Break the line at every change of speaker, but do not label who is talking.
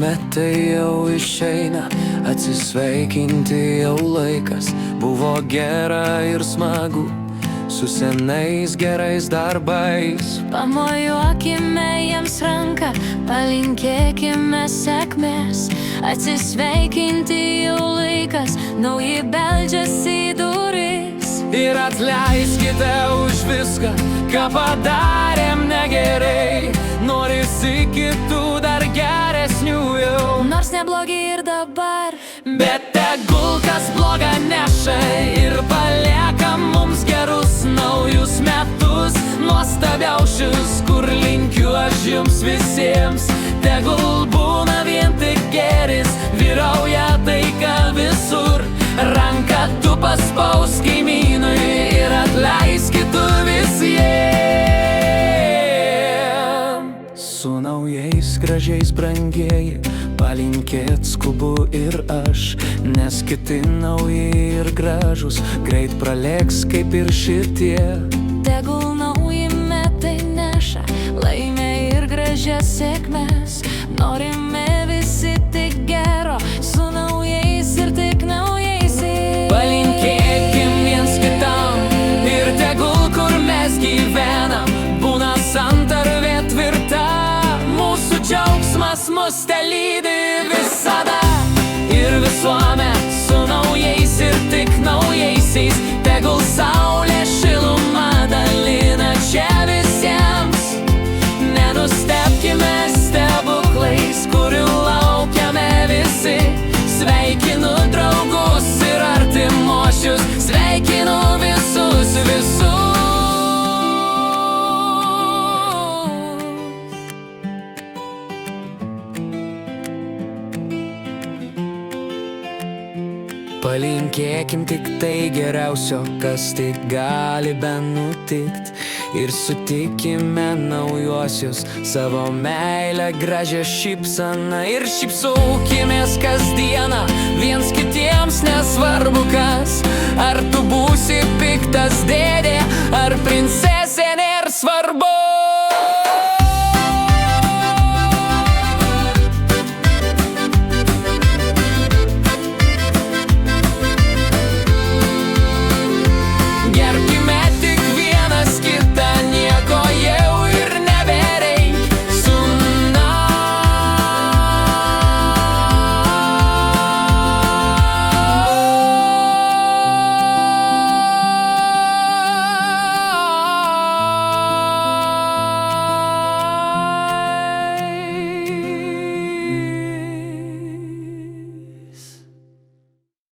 metai jau išeina, atsisveikinti jau laikas. Buvo gera ir smagu, su senais gerais darbais.
Pamojuokime jiems ranką, palinkėkime sėkmės. Atsisveikinti jau laikas, nauji beldžiasi į duris.
Ir atleiskite už viską, ką padarėm negerai. Norisi kitų dar geresnių jau,
nors neblogi ir dabar.
bet tegul kas blogą neša ir palieka mums gerus naujus metus, nuostabiausius, kur linkiu aš jums visiems. Tegul būna vien tik gėris, vyrauja taika visur. Ranką tu paspausk kaimynui ir atleisk tu visiems. Su naujais gražiais brangieji, palinkėt skubu ir aš, nes kiti nauji ir gražus greit pralėks kaip ir šitie.
Tegul nauji metai neša laimę ir gražias sėkmes. Norime visi tik gero, su naujais ir tik naujaisiais.
Palinkėkim viens kitam ir tegul kur mes gyvenam būna santarvė tvirta. Mūsų džiaugsmas mus telydi visada ir visuomet, su naujais ir tik naujaisiais. Tegul saulė šilumą dalina čia visiems. Nenustebkime stebuklais, kurių laukiame visi. Sveikinu draugus ir artimuosius, sveikinu visus visus. Palinkėkim tik tai geriausio, kas tik gali benutikt. Ir sutikime naujuosius savo meilę, gražią šypsaną. Ir šypsaukimės kasdieną viens kitiems, nesvarbu kas. Ar tu būsi piktas dėdė, ar princesė, nėr svarbu.